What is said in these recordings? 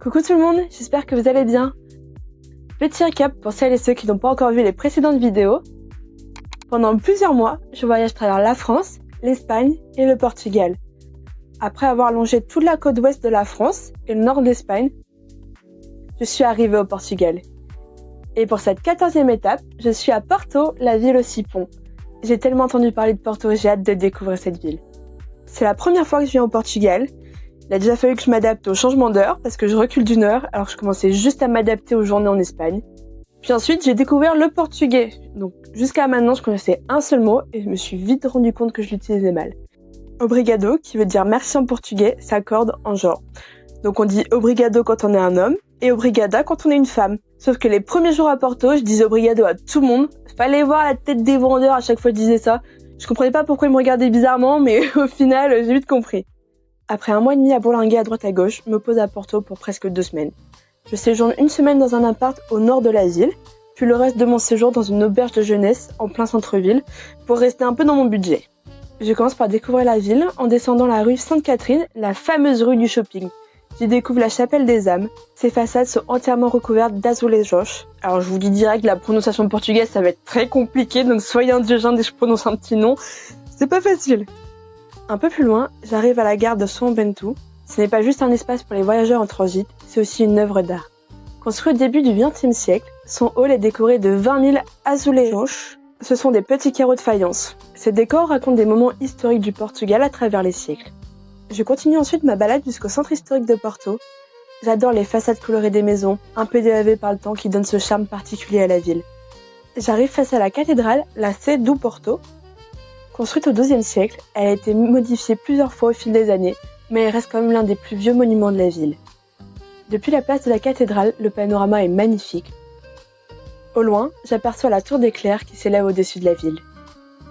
Coucou tout le monde, j'espère que vous allez bien. Petit récap pour celles et ceux qui n'ont pas encore vu les précédentes vidéos. Pendant plusieurs mois, je voyage à travers la France, l'Espagne et le Portugal. Après avoir longé toute la côte ouest de la France et le nord de l'Espagne, je suis arrivée au Portugal. Et pour cette 14e étape, je suis à Porto, la ville au 6 ponts. J'ai tellement entendu parler de Porto, j'ai hâte de découvrir cette ville. C'est la première fois que je viens au Portugal. Il a déjà fallu que je m'adapte au changement d'heure parce que je recule d'une heure alors que je commençais juste à m'adapter aux journées en Espagne. Puis ensuite, j'ai découvert le portugais. Donc jusqu'à maintenant, je connaissais un seul mot et je me suis vite rendu compte que je l'utilisais mal. Obrigado, qui veut dire merci en portugais, s'accorde en genre. Donc on dit obrigado quand on est un homme et obrigada quand on est une femme. Sauf que les premiers jours à Porto, je disais obrigado à tout le monde. Fallait voir la tête des vendeurs à chaque fois que je disais ça. Je comprenais pas pourquoi ils me regardaient bizarrement, mais au final, j'ai vite compris. Après 1 mois et demi à bourlinguer à droite à gauche, je me pose à Porto pour presque 2 semaines. Je séjourne 1 semaine dans un appart au nord de la ville, puis le reste de mon séjour dans une auberge de jeunesse en plein centre-ville, pour rester un peu dans mon budget. Je commence par découvrir la ville en descendant la rue Sainte-Catherine, la fameuse rue du shopping. J'y découvre la chapelle des âmes. Ses façades sont entièrement recouvertes d'azulejos. Alors je vous dis direct, la prononciation portugaise ça va être très compliqué, donc soyez indulgents dès que je prononce un petit nom. C'est pas facile. Un peu plus loin, j'arrive à la gare de São Bento. Ce n'est pas juste un espace pour les voyageurs en transit, c'est aussi une œuvre d'art. Construit au début du XXe siècle, son hall est décoré de 20 000 azulejos. Ce sont des petits carreaux de faïence. Ces décors racontent des moments historiques du Portugal à travers les siècles. Je continue ensuite ma balade jusqu'au centre historique de Porto. J'adore les façades colorées des maisons, un peu délavées par le temps qui donnent ce charme particulier à la ville. J'arrive face à la cathédrale, la Sé do Porto. Construite au XIIe siècle, elle a été modifiée plusieurs fois au fil des années, mais elle reste quand même l'un des plus vieux monuments de la ville. Depuis la place de la cathédrale, le panorama est magnifique. Au loin, j'aperçois la tour d'éclair qui s'élève au-dessus de la ville.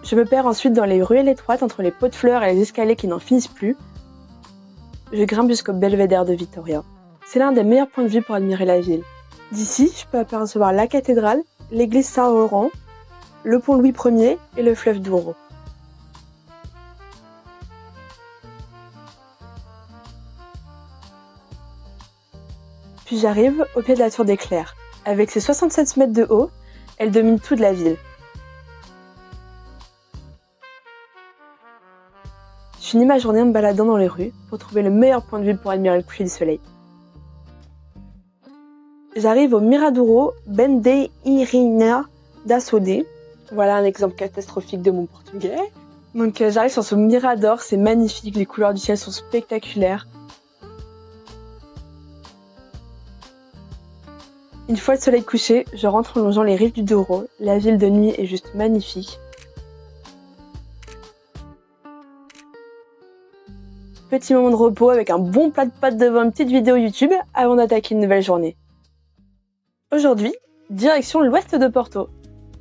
Je me perds ensuite dans les ruelles étroites entre les pots de fleurs et les escaliers qui n'en finissent plus. Je grimpe jusqu'au belvédère de Vitória. C'est l'un des meilleurs points de vue pour admirer la ville. D'ici, je peux apercevoir la cathédrale, l'église Saint-Laurent, le pont Louis Ier et le fleuve Douro. Puis j'arrive au pied de la tour d'éclair. Avec ses 67 mètres de haut, elle domine toute la ville. Je finis ma journée en me baladant dans les rues pour trouver le meilleur point de vue pour admirer le coucher du soleil. J'arrive au Miradouro Bendeirina da Saúde. Voilà un exemple catastrophique de mon portugais. Donc j'arrive sur ce mirador, c'est magnifique, les couleurs du ciel sont spectaculaires. Une fois le soleil couché, je rentre en longeant les rives du Douro. La ville de nuit est juste magnifique. Petit moment de repos avec un bon plat de pâtes devant une petite vidéo YouTube avant d'attaquer une nouvelle journée. Aujourd'hui, direction l'ouest de Porto.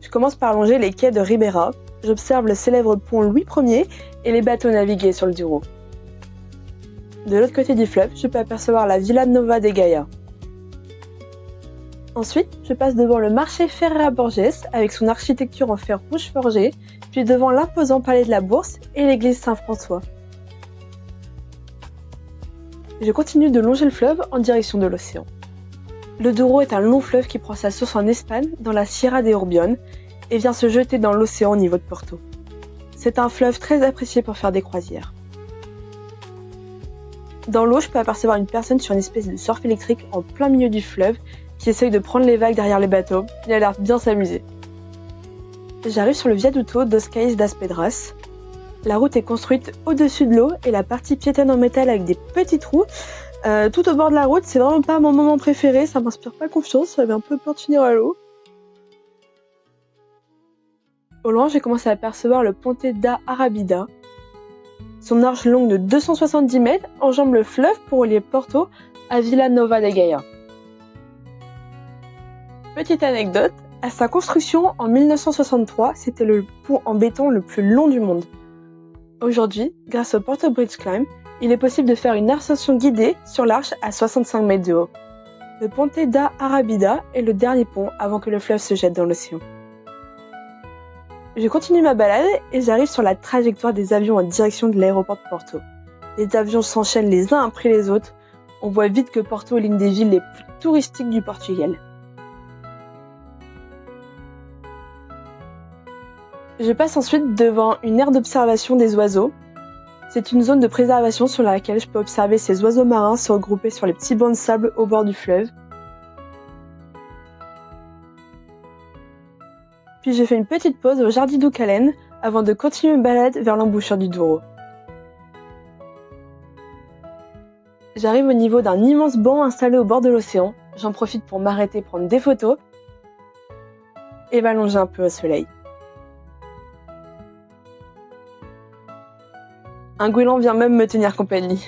Je commence par longer les quais de Ribeira. J'observe le célèbre pont Louis Ier et les bateaux navigués sur le Douro. De l'autre côté du fleuve, je peux apercevoir la Vila Nova de Gaia. Ensuite, je passe devant le marché Ferreira Borges avec son architecture en fer rouge forgé, puis devant l'imposant palais de la Bourse et l'église Saint-François. Je continue de longer le fleuve en direction de l'océan. Le Douro est un long fleuve qui prend sa source en Espagne, dans la Sierra de Urbión, et vient se jeter dans l'océan au niveau de Porto. C'est un fleuve très apprécié pour faire des croisières. Dans l'eau, je peux apercevoir une personne sur une espèce de surf électrique en plein milieu du fleuve qui essaye de prendre les vagues derrière les bateaux. Il a l'air bien s'amuser. J'arrive sur le Viaduto dos Cais das Pedras. La route est construite au-dessus de l'eau et la partie piétonne en métal avec des petits trous tout au bord de la route, c'est vraiment pas mon moment préféré, ça m'inspire pas confiance, j'avais un peu peur de finir à l'eau. Au loin, j'ai commencé à apercevoir le Ponte da Arabida. Son arche longue de 270 mètres enjambe le fleuve pour relier Porto à Vila Nova de Gaia. Petite anecdote, à sa construction en 1963, c'était le pont en béton le plus long du monde. Aujourd'hui, grâce au Porto Bridge Climb, il est possible de faire une ascension guidée sur l'arche à 65 mètres de haut. Le Ponte da Arabida est le dernier pont avant que le fleuve se jette dans l'océan. Je continue ma balade et j'arrive sur la trajectoire des avions en direction de l'aéroport de Porto. Les avions s'enchaînent les uns après les autres. on voit vite que Porto est l'une des villes les plus touristiques du Portugal. Je passe ensuite devant une aire d'observation des oiseaux. C'est une zone de préservation sur laquelle je peux observer ces oiseaux marins se regrouper sur les petits bancs de sable au bord du fleuve. Puis j'ai fait une petite pause au Jardim do Calen avant de continuer ma balade vers l'embouchure du Douro. J'arrive au niveau d'un immense banc installé au bord de l'océan. J'en profite pour m'arrêter prendre des photos et m'allonger un peu au soleil. Un goéland vient même me tenir compagnie.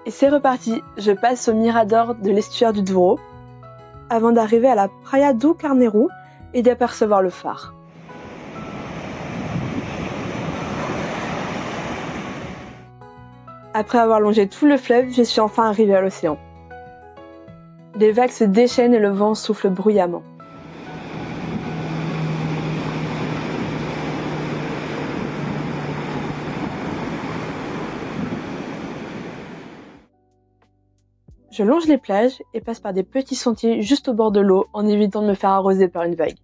Et c'est reparti, je passe au mirador de l'estuaire du Douro avant d'arriver à la Praia do Carneiro et d'apercevoir le phare. Après avoir longé tout le fleuve, je suis enfin arrivée à l'océan. Les vagues se déchaînent et le vent souffle bruyamment. Je longe les plages et passe par des petits sentiers juste au bord de l'eau en évitant de me faire arroser par une vague.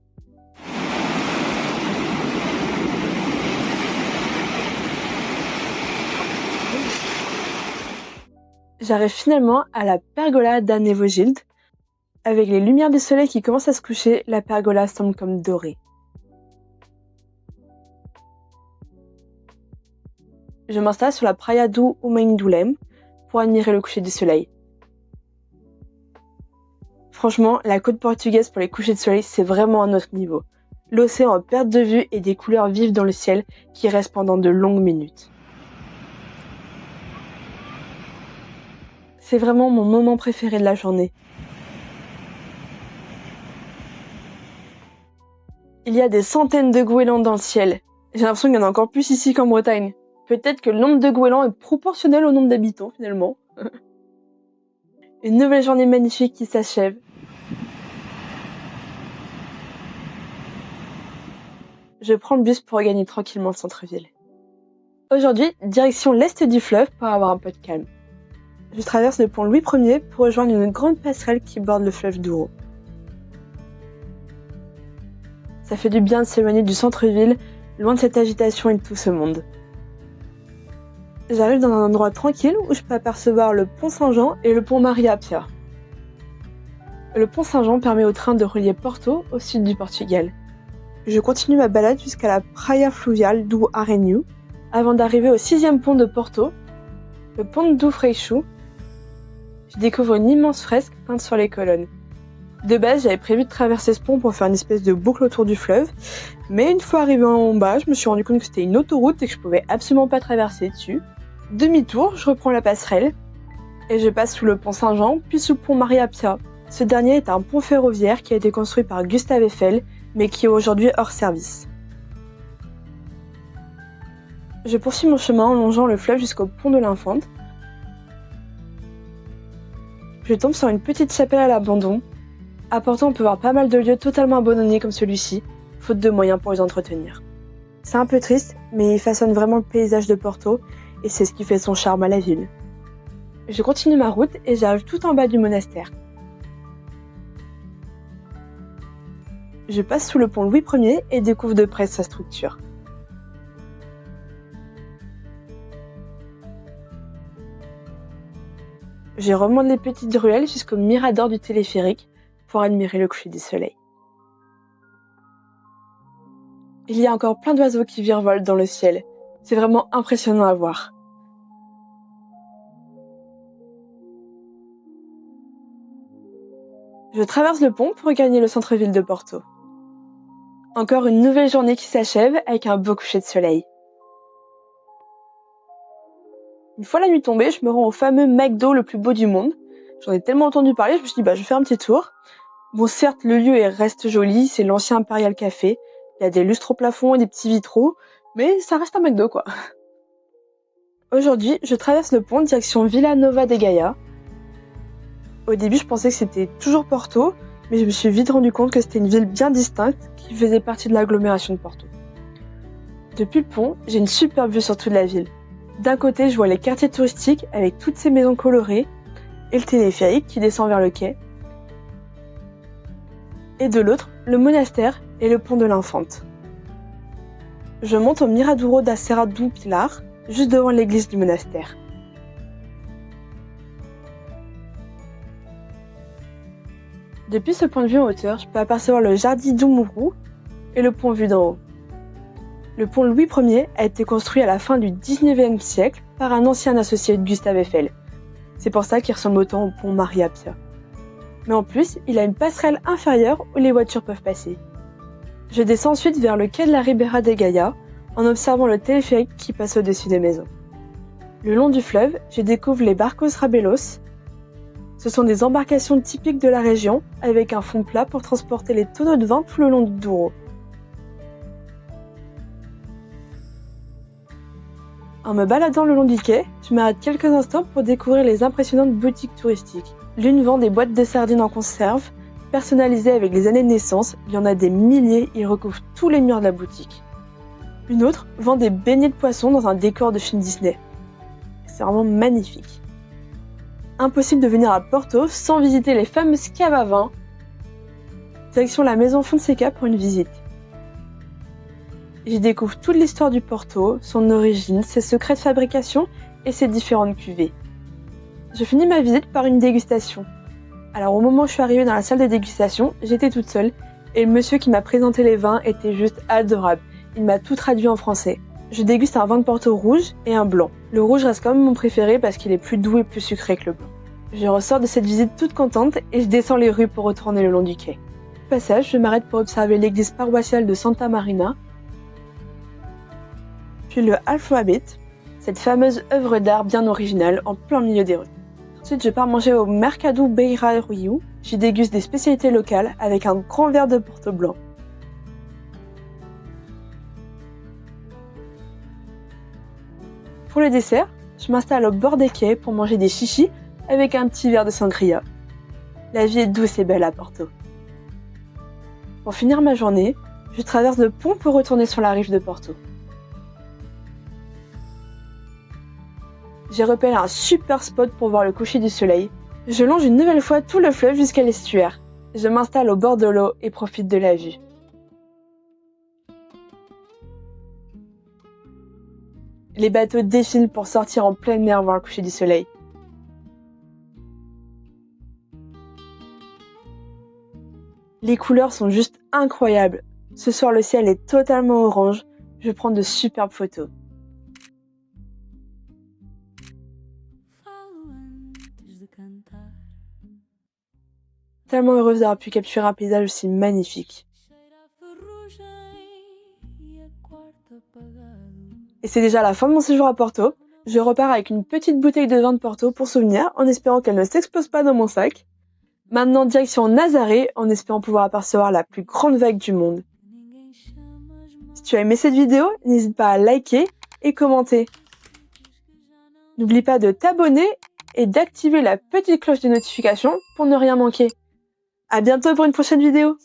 J'arrive finalement à la pergola d'Anevogild. Avec les lumières du soleil qui commencent à se coucher, la pergola semble comme dorée. Je m'installe sur la Praia do Umendulem pour admirer le coucher du soleil. Franchement, la côte portugaise pour les couchers de soleil, c'est vraiment un autre niveau. L'océan en perte de vue et des couleurs vives dans le ciel qui restent pendant de longues minutes. C'est vraiment mon moment préféré de la journée. Il y a des centaines de goélands dans le ciel. J'ai l'impression qu'il y en a encore plus ici qu'en Bretagne. Peut-être que le nombre de goélands est proportionnel au nombre d'habitants, finalement. Une nouvelle journée magnifique qui s'achève. Je prends le bus pour regagner tranquillement le centre-ville. Aujourd'hui, direction l'est du fleuve pour avoir un peu de calme. Je traverse le pont Louis Ier pour rejoindre une grande passerelle qui borde le fleuve Douro. Ça fait du bien de s'éloigner du centre-ville, loin de cette agitation et de tout ce monde. J'arrive dans un endroit tranquille où je peux apercevoir le pont Saint-Jean et le pont Maria Pia. Le pont Saint-Jean permet au train de relier Porto au sud du Portugal. Je continue ma balade jusqu'à la Praia Fluvial do Arenhu avant d'arriver au 6e pont de Porto, le pont do Freixo. Je découvre une immense fresque peinte sur les colonnes. De base, j'avais prévu de traverser ce pont pour faire une espèce de boucle autour du fleuve, mais une fois arrivé en bas, je me suis rendu compte que c'était une autoroute et que je pouvais absolument pas traverser dessus. Demi-tour, je reprends la passerelle et je passe sous le pont Saint-Jean, puis sous le pont Maria Pia. Ce dernier est un pont ferroviaire qui a été construit par Gustave Eiffel, mais qui est aujourd'hui hors service. Je poursuis mon chemin en longeant le fleuve jusqu'au pont de l'Infante. Je tombe sur une petite chapelle à l'abandon. À Porto, on peut voir pas mal de lieux totalement abandonnés comme celui-ci, faute de moyens pour les entretenir. C'est un peu triste, mais il façonne vraiment le paysage de Porto, et c'est ce qui fait son charme à la ville. Je continue ma route et j'arrive tout en bas du monastère. Je passe sous le pont Louis Ier et découvre de près sa structure. Je remonte les petites ruelles jusqu'au mirador du téléphérique pour admirer le coucher du soleil. Il y a encore plein d'oiseaux qui virevolent dans le ciel. C'est vraiment impressionnant à voir. Je traverse le pont pour regagner le centre-ville de Porto. Encore une nouvelle journée qui s'achève avec un beau coucher de soleil. Une fois la nuit tombée, je me rends au fameux McDo le plus beau du monde. J'en ai tellement entendu parler, je me suis dit je vais faire un petit tour. Bon, certes, le lieu reste joli, c'est l'ancien Imperial Café. Il y a des lustres au plafond et des petits vitraux, mais ça reste un McDo quoi. Aujourd'hui, je traverse le pont direction Vila Nova de Gaia. Au début, je pensais que c'était toujours Porto, mais je me suis vite rendu compte que c'était une ville bien distincte qui faisait partie de l'agglomération de Porto. Depuis le pont, j'ai une superbe vue sur toute la ville. D'un côté, je vois les quartiers touristiques avec toutes ces maisons colorées et le téléphérique qui descend vers le quai. Et de l'autre, le monastère et le pont de l'Infante. Je monte au Miraduro da Serra do Pilar, juste devant l'église du monastère. Depuis ce point de vue en hauteur, je peux apercevoir le Jardim do Muro et le pont vu d'en haut. Le pont Louis Ier a été construit à la fin du XIXe siècle par un ancien associé de Gustave Eiffel. C'est pour ça qu'il ressemble autant au pont Maria Pia. Mais en plus, il a une passerelle inférieure où les voitures peuvent passer. Je descends ensuite vers le quai de la Ribeira de Gaia en observant le téléphérique qui passe au-dessus des maisons. Le long du fleuve, je découvre les barcos rabelos. Ce sont des embarcations typiques de la région avec un fond plat pour transporter les tonneaux de vin tout le long du Douro. En me baladant le long du quai, je m'arrête quelques instants pour découvrir les impressionnantes boutiques touristiques. L'une vend des boîtes de sardines en conserve, personnalisées avec les années de naissance. Il y en a des milliers, ils recouvrent tous les murs de la boutique. Une autre vend des beignets de poisson dans un décor de film Disney. C'est vraiment magnifique. Impossible de venir à Porto sans visiter les fameuses caves à vin. Direction la maison Fonseca pour une visite. J'y découvre toute l'histoire du Porto, son origine, ses secrets de fabrication et ses différentes cuvées. Je finis ma visite par une dégustation. Alors au moment où je suis arrivée dans la salle de dégustation, j'étais toute seule et le monsieur qui m'a présenté les vins était juste adorable. Il m'a tout traduit en français. Je déguste un vin de Porto rouge et un blanc. Le rouge reste quand même mon préféré parce qu'il est plus doux et plus sucré que le blanc. Je ressors de cette visite toute contente et je descends les rues pour retourner le long du quai. Au passage, je m'arrête pour observer l'église paroissiale de Santa Marina, puis le Alphabet, cette fameuse œuvre d'art bien originale en plein milieu des rues. Ensuite, je pars manger au Mercado Beira Rio. J'y déguste des spécialités locales avec un grand verre de Porto blanc. Pour le dessert, je m'installe au bord des quais pour manger des chichis avec un petit verre de sangria. La vie est douce et belle à Porto. Pour finir ma journée, je traverse le pont pour retourner sur la rive de Porto. J'ai repéré un super spot pour voir le coucher du soleil. Je longe une nouvelle fois tout le fleuve jusqu'à l'estuaire. Je m'installe au bord de l'eau et profite de la vue. Les bateaux défilent pour sortir en pleine mer voir le coucher du soleil. Les couleurs sont juste incroyables. Ce soir, le ciel est totalement orange. Je prends de superbes photos. Tellement heureuse d'avoir pu capturer un paysage aussi magnifique. Et c'est déjà la fin de mon séjour à Porto. Je repars avec une petite bouteille de vin de Porto pour souvenir, en espérant qu'elle ne s'explose pas dans mon sac. Maintenant, direction Nazaré, en espérant pouvoir apercevoir la plus grande vague du monde. Si tu as aimé cette vidéo, n'hésite pas à liker et commenter. N'oublie pas de t'abonner et d'activer la petite cloche de notification pour ne rien manquer. À bientôt pour une prochaine vidéo.